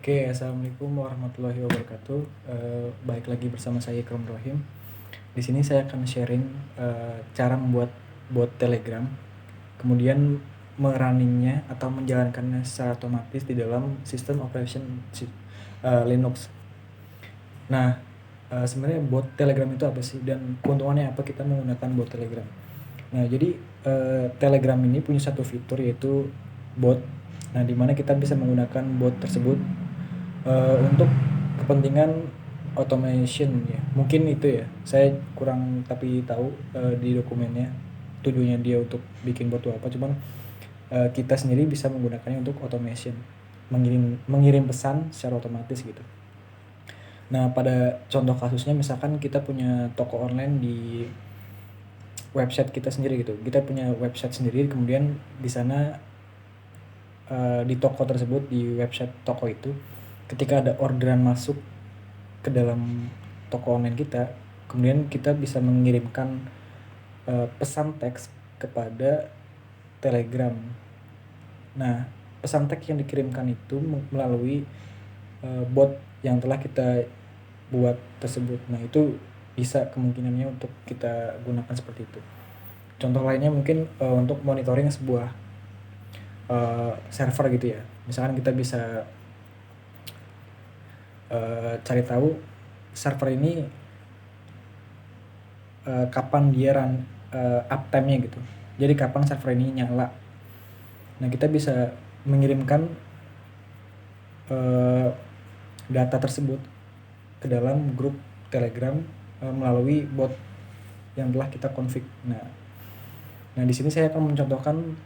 Oke, assalamualaikum warahmatullahi wabarakatuh. Baik lagi bersama saya Ikram Rohim. Di sini saya akan sharing cara membuat bot Telegram, kemudian merunningnya atau menjalankannya secara otomatis di dalam sistem operation Linux. Nah, sebenarnya bot Telegram itu apa sih dan keuntungannya apa kita menggunakan bot Telegram? Nah, jadi Telegram ini punya satu fitur yaitu bot. Nah, di mana kita bisa menggunakan bot tersebut untuk kepentingan automation ya. Mungkin itu ya. Saya kurang tapi tahu di dokumennya tujuannya dia untuk bikin bot itu apa. Cuman kita sendiri bisa menggunakannya untuk automation, mengirim pesan secara otomatis gitu. Nah, pada contoh kasusnya misalkan kita punya toko online di website kita sendiri gitu. Kita punya website sendiri, kemudian di sana di toko tersebut, di website toko itu, ketika ada orderan masuk ke dalam toko online kita, kemudian kita bisa mengirimkan pesan teks kepada Telegram. Nah, pesan teks yang dikirimkan itu melalui bot yang telah kita buat tersebut. Nah, itu bisa kemungkinannya untuk kita gunakan seperti itu. Contoh lainnya mungkin untuk monitoring sebuah server gitu ya. Misalkan kita bisa cari tahu server ini kapan dia uptime-nya gitu. Jadi kapan server ini nyala. Nah, kita bisa mengirimkan data tersebut ke dalam grup Telegram melalui bot yang telah kita config. Nah di sini saya akan mencontohkan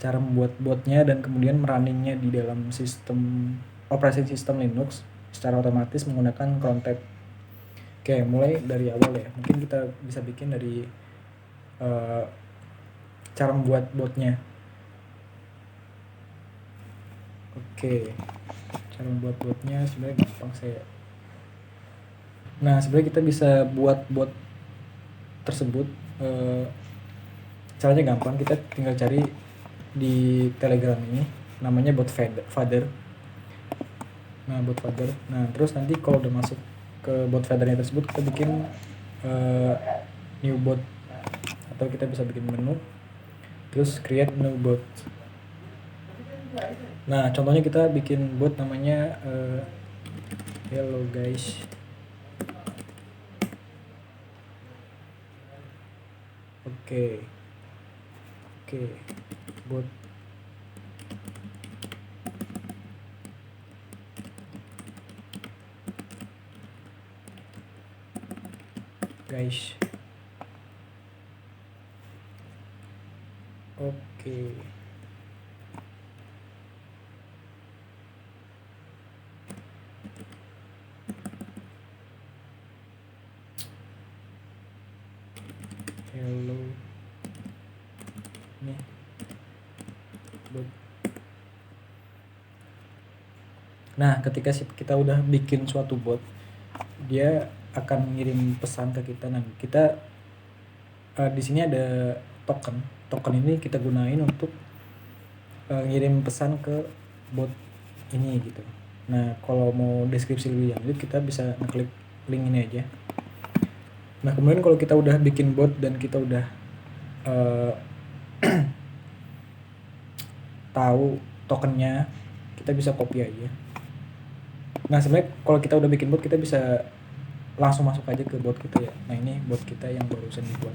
cara membuat botnya dan kemudian merunningnya di dalam sistem operasi sistem Linux secara otomatis menggunakan cron type. Oke, mulai dari awal ya. Mungkin kita bisa bikin dari cara membuat botnya. Oke, cara membuat botnya sebenarnya gampang saya. Nah, sebenarnya kita bisa buat bot tersebut. Caranya gampang, kita tinggal cari di Telegram ini, namanya bot father. Nah, bot father. Nah, terus nanti kalau udah masuk ke bot fathernya tersebut, kita bikin new bot, atau kita bisa bikin menu, terus create new bot. Nah, contohnya kita bikin bot namanya hello guys. Oke, bot guys. Oke. Hello. Nih. Bot. Nah, ketika kita udah bikin suatu bot, dia akan mengirim pesan ke kita. Nah, kita di sini ada token. Token ini kita gunain untuk ngirim pesan ke bot ini gitu. Nah, kalau mau deskripsi lebih lanjut kita bisa ngeklik link ini aja. Nah, kemudian kalau kita udah bikin bot dan kita udah tahu tokennya, kita bisa copy aja. Nah, sebenarnya kalau kita udah bikin bot, kita bisa langsung masuk aja ke bot kita ya. Nah, ini bot kita yang barusan dibuat.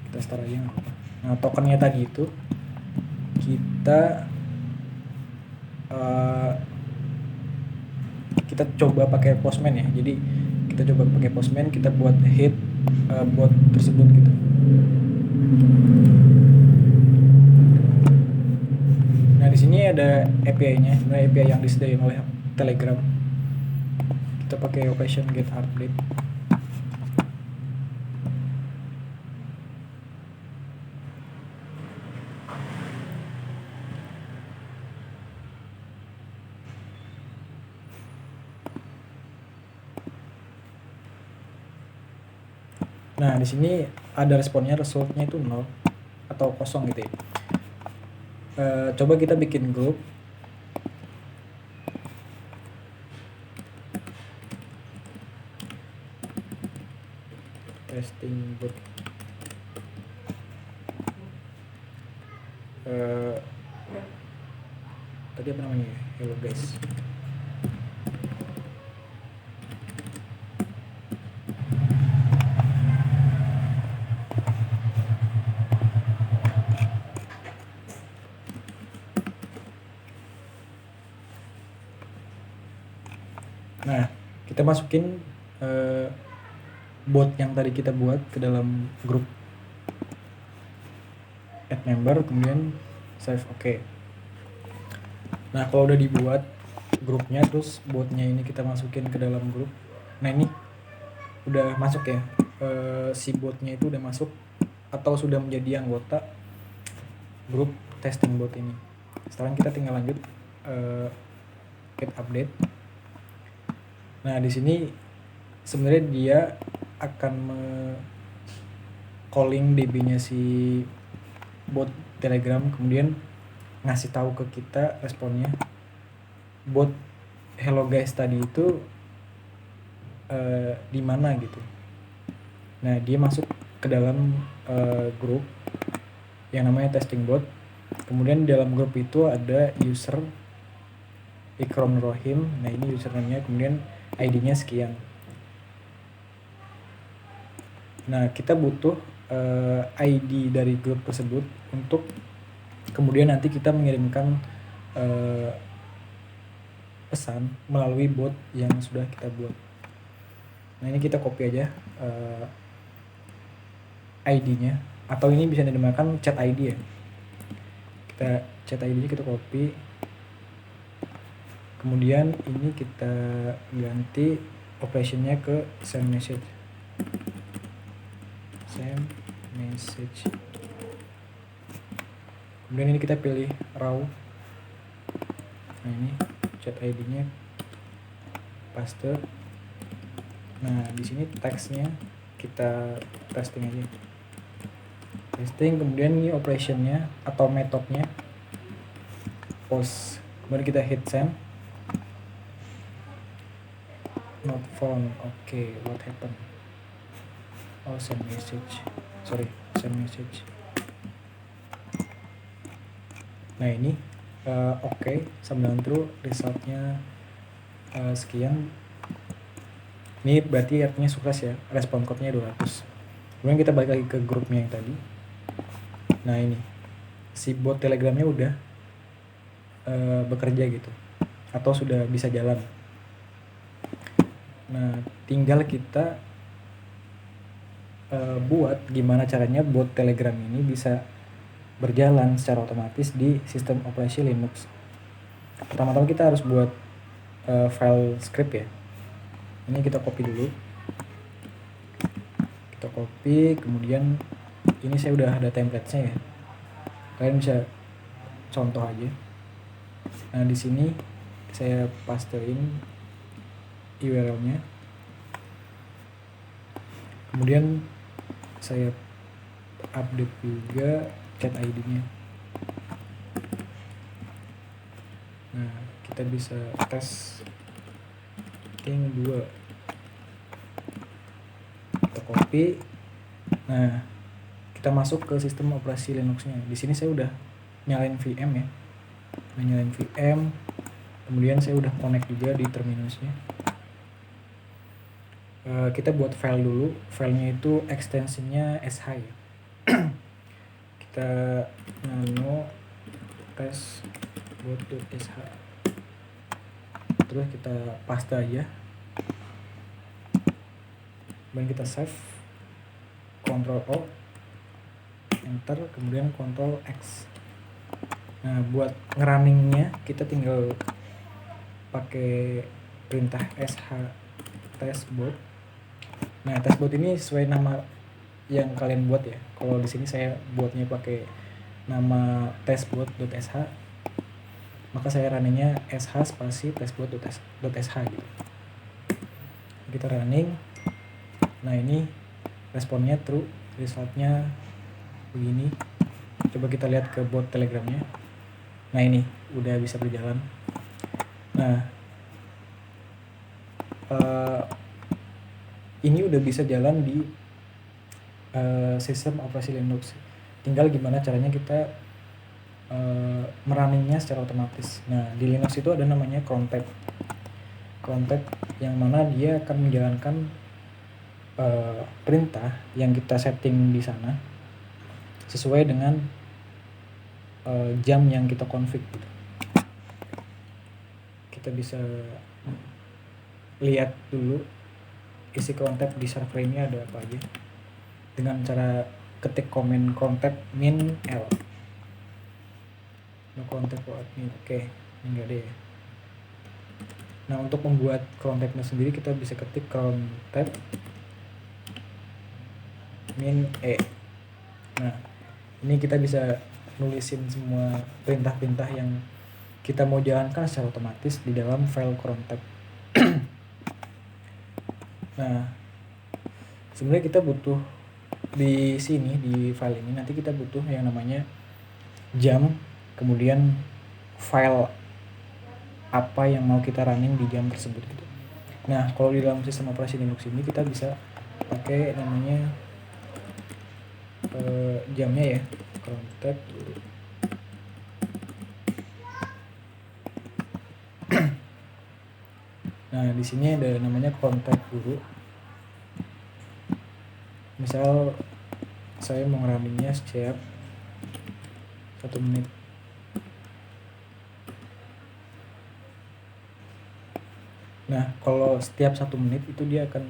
Kita start aja nggak apa-apa. Nah, tokennya tadi itu kita coba pakai Postman ya. Jadi kita coba pakai Postman, kita buat head bot tersebut gitu. Nah, di sini ada API-nya, sebenarnya API yang disediakan oleh Telegram. Kita pakai operation get update. Nah, di sini ada responnya, resultnya itu 0 atau kosong gitu ya. Coba kita bikin grup. testing bot. Tadi apa namanya ya? Hello guys. Nah, kita masukin bot yang tadi kita buat ke dalam grup add member, kemudian save oke. Nah, kalau udah dibuat grupnya, terus botnya ini kita masukin ke dalam grup. Nah, ini udah masuk ya, si botnya itu udah masuk atau sudah menjadi anggota grup testing bot ini. Sekarang kita tinggal lanjut get update. Nah, di sini sebenarnya dia akan calling DB-nya si bot Telegram, kemudian ngasih tahu ke kita responnya. Bot hello guys tadi itu di mana gitu. Nah, dia masuk ke dalam grup yang namanya testing bot. Kemudian di dalam grup itu ada user Ikrom Rohim. Nah, ini username-nya, kemudian ID-nya sekian. Nah, kita butuh ID dari grup tersebut untuk kemudian nanti kita mengirimkan pesan melalui bot yang sudah kita buat. Nah, ini kita copy aja ID-nya, atau ini bisa dinamakan chat ID ya. Kita chat ID-nya kita copy, kemudian ini kita ganti operationnya ke send message. Kemudian ini kita pilih raw. Nah, ini chat ID-nya paste. Nah, di sini teksnya kita testing aja. Testing, kemudian ini operationnya atau metodenya post. Kemudian kita hit send. Not found. Oke, what happened? Oh, send message. Nah, ini oke, sambil true, resultnya sekian. Ini berarti artinya sukses ya, respon code-nya 200. Kemudian kita balik lagi ke grupnya yang tadi. Nah, ini si bot Telegramnya udah bekerja gitu, atau sudah bisa jalan. Nah, tinggal kita buat gimana caranya bot Telegram ini bisa berjalan secara otomatis di sistem operasi Linux. Pertama-tama kita harus buat file script ya. Ini kita copy dulu. Kita copy, kemudian ini saya udah ada template-nya ya. Kalian bisa contoh aja. Nah, di sini saya pastein URL-nya. Kemudian saya update juga chat ID-nya. Nah, kita bisa tes ting 2. Kita copy. Nah, kita masuk ke sistem operasi Linux-nya. Di sini saya udah nyalain VM ya. Nyalain VM. Kemudian saya udah connect juga di terminusnya. Kita buat file dulu. Filenya itu ekstensinya sh ya. Kita nano test.sh, terus kita paste aja, kemudian kita save, Ctrl O, enter, kemudian Ctrl X. Nah, buat ngerunningnya kita tinggal pakai perintah sh testbot. Nah, testbot ini sesuai nama yang kalian buat ya. Kalau di sini saya buatnya pakai nama testbot.sh, maka saya runningnya sh spasi testbot.sh gitu. Kita running. Nah, ini responnya true, resultnya begini. Coba kita lihat ke bot Telegramnya. Nah, ini udah bisa berjalan. Nah, ini udah bisa jalan di sistem operasi Linux. Tinggal gimana caranya kita merunningnya secara otomatis. Nah, di Linux itu ada namanya cron tab. Cron tab yang mana dia akan menjalankan perintah yang kita setting di sana sesuai dengan jam yang kita config gitu. Kita bisa lihat dulu isi cron tab di server ini ada apa aja dengan cara ketik komen cron tab min l. No cron tab admin. Oke, ini enggak ada ya. Nah, untuk membuat cron tab-nya sendiri kita bisa ketik cron tab min e. Nah, ini kita bisa nulisin semua perintah-perintah yang kita mau jalankan secara otomatis di dalam file cron tab. Nah, sebenarnya kita butuh di sini, di file ini nanti kita butuh yang namanya jam, kemudian file apa yang mau kita running di jam tersebut gitu. Nah, kalau di dalam sistem operasi Linux ini kita bisa pakai namanya jamnya ya, cron tab. Nah, di sini ada namanya cron tab dulu. Misal saya mau ngerunningnya setiap 1 menit. Nah, kalau setiap 1 menit itu dia akan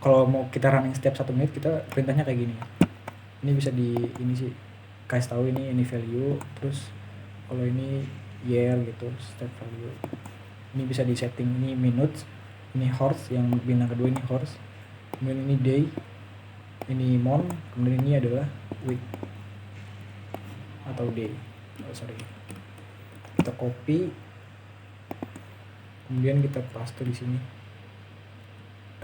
kalau mau kita running setiap 1 menit, kita perintahnya kayak gini. Ini bisa ini sih kasih tahu ini value, terus kalau ini year gitu, step value. Ini bisa di setting, ini minutes, ini hours, yang bintang kedua ini hours, kemudian ini day, ini month, kemudian ini adalah week atau day. Kita copy, kemudian kita paste di sini.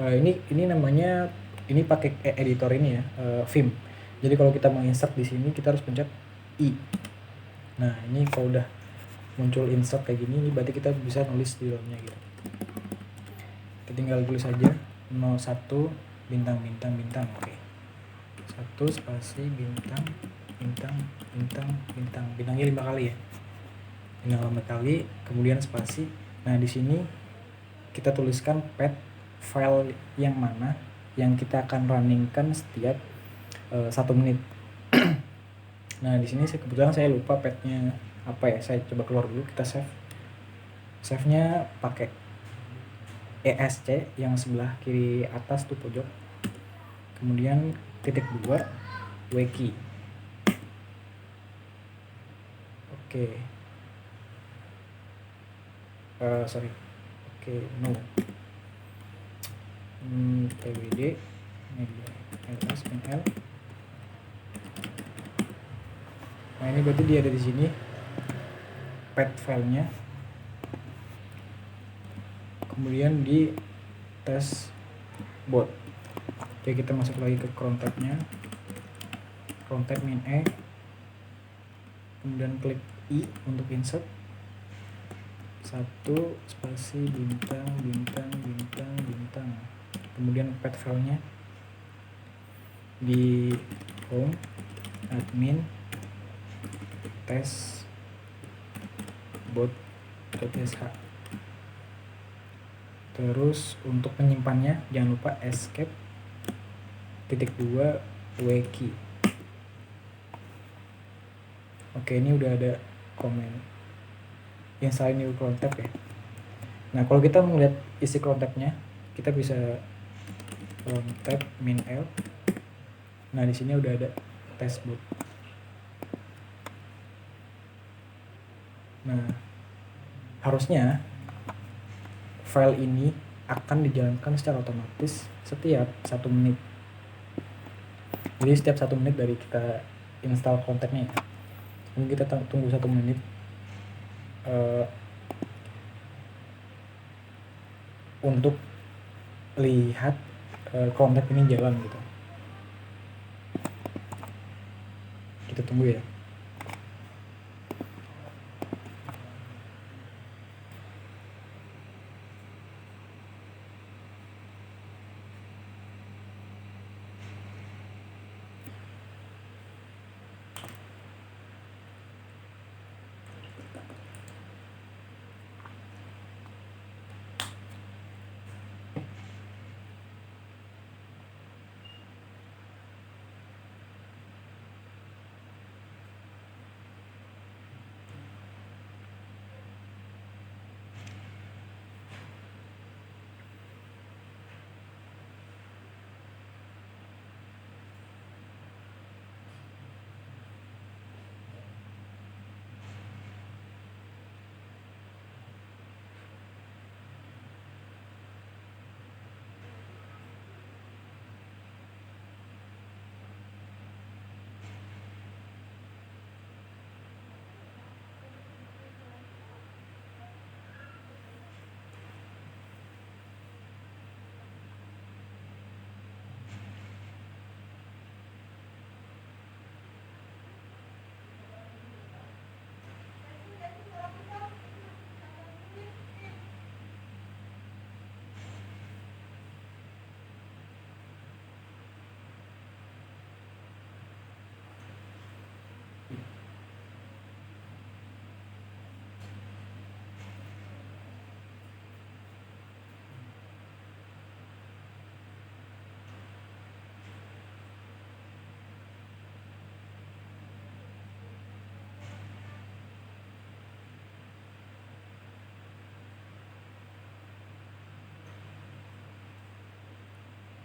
Ini namanya, ini pakai editor ini ya, Vim. Jadi kalau kita mau insert di sini kita harus pencet I. Nah, ini kalau udah muncul insert kayak gini, ini berarti kita bisa nulis di dalamnya gitu. Kita tinggal tulis aja 01 bintang bintang bintang. Oke. 1 spasi bintang bintang bintang bintang. Bintangnya 5 kali ya. Bintang 5 kali, kemudian spasi. Nah, di sini kita tuliskan path file yang mana yang kita akan runningkan setiap 1 menit. Nah, di sini kebetulan saya lupa pathnya apa ya. Saya coba keluar dulu, kita save. Save-nya pakai ESC yang sebelah kiri atas tuh pojok. Kemudian -2 wiki. Oke. No. TWD media ls -l. Nah, ini berarti dia ada di sini path filenya. Kemudian di test bot. Oke, kita masuk lagi ke cron tab-nya. Cron tab min e. Kemudian klik I untuk insert. 1 spasi bintang bintang bintang bintang. Kemudian path filenya di home admin test bot.sh. Terus untuk menyimpannya jangan lupa escape -2 wiki. Oke, ini udah ada komen install new cron tab ya. Nah, kalau kita mau lihat isi cron tab-nya, kita bisa cron tab min l. Nah, di sini udah ada test bot. Nah, harusnya file ini akan dijalankan secara otomatis setiap 1 menit. Jadi setiap 1 menit dari kita install kontaknya ya. Ini kita tunggu 1 menit. Untuk lihat kontak ini jalan gitu. Kita tunggu ya.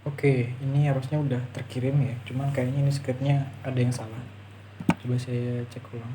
Oke, ini harusnya udah terkirim ya. Cuman kayaknya ini scriptnya ada yang salah. Coba saya cek ulang.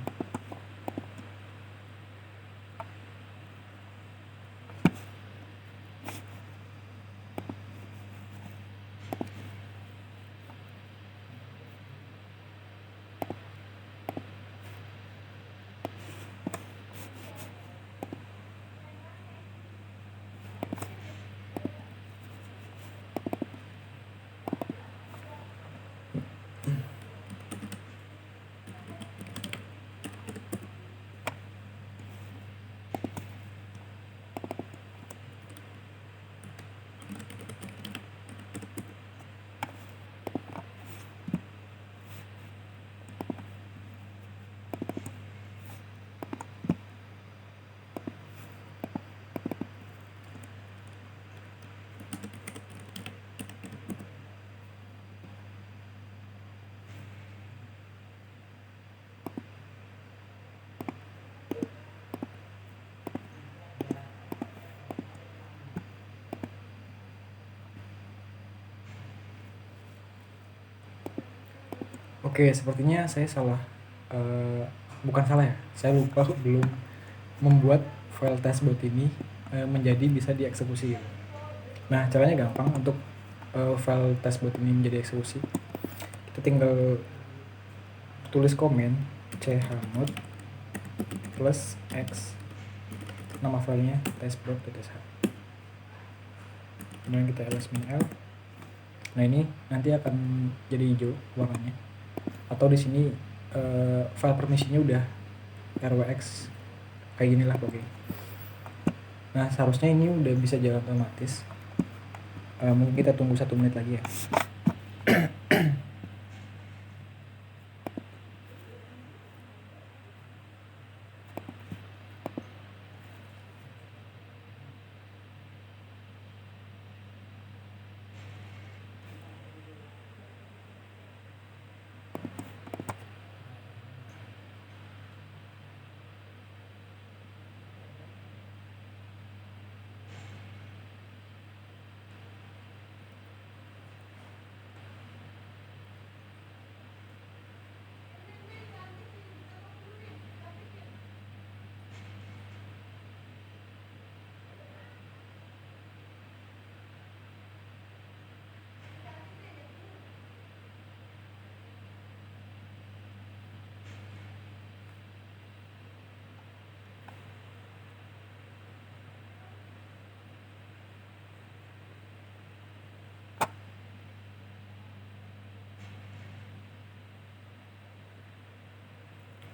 Oke, sepertinya saya salah. Bukan salah ya, saya lupa belum membuat file testbot ini menjadi bisa dieksekusi. Nah, caranya gampang untuk file testbot ini menjadi eksekusi. Kita tinggal tulis komen chmod plus x, nama filenya testbot.sh. Kemudian kita ls-l. Nah, ini nanti akan jadi hijau warnanya. Atau di sini file permisinya udah rwx kayak gini lah pokoknya. Nah, seharusnya ini udah bisa jalan otomatis. Mungkin kita tunggu 1 menit lagi ya.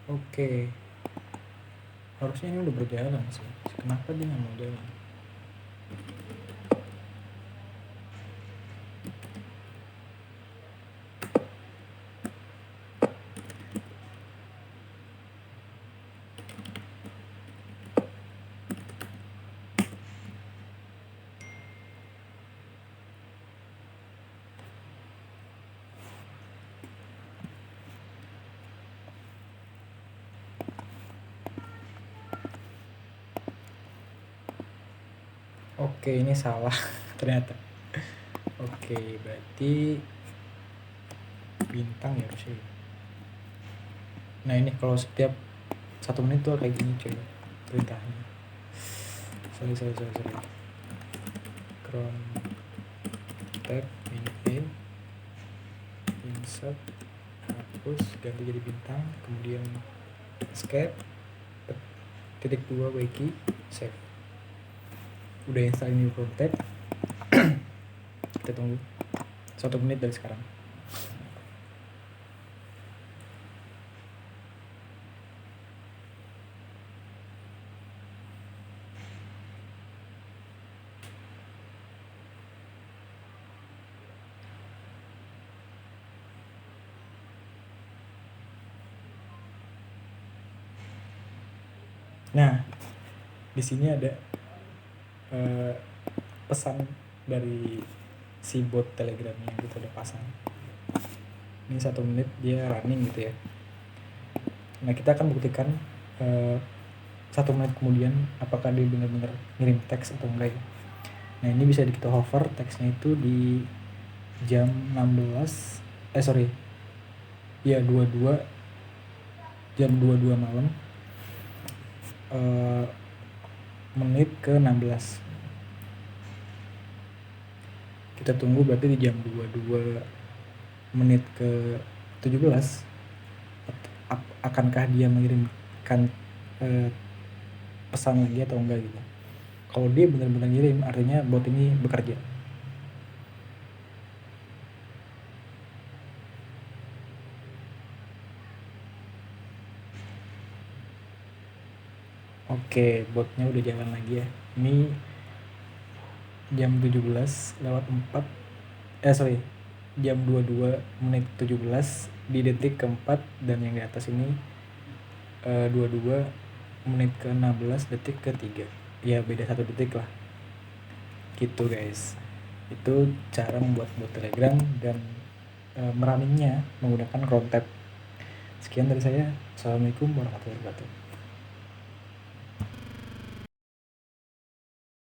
Oke, harusnya ini udah berjalan sih. Kenapa dia nggak mau jalan? Oke, ini salah ternyata. Oke, berarti bintang ya harusnya. Nah, ini kalau setiap 1 menit tuh kayak gini coy perintahnya. Sorry. Chrome tab ini insert, hapus, ganti jadi bintang, kemudian escape, titik 2 wiki, save. Udah install new Chrome tab. Kita tunggu 1 menit dari sekarang. Nah, di sini ada pesan dari si bot Telegramnya yang kita udah pasang. Ini 1 menit dia running gitu ya. Nah, kita akan buktikan 1 menit kemudian apakah dia benar-benar ngirim teks atau enggak ya. Nah, ini bisa kita hover teksnya itu di jam 16 sorry ya 22 jam 22 malam menit ke 16. Kita tunggu berarti di jam 22 menit ke 17 akankah dia mengirimkan pesan lagi atau enggak gitu. Kalau dia benar-benar ngirim, artinya bot ini bekerja. Oke, botnya udah jalan lagi ya. Ini jam 17:04 jam 22 menit 17 di detik keempat, dan yang di atas ini 22 menit ke 16 detik ketiga. Ya beda 1 detik lah. Gitu guys. Itu cara membuat bot Telegram dan merunningnya menggunakan Chrome Tab. Sekian dari saya. Assalamualaikum warahmatullahi wabarakatuh.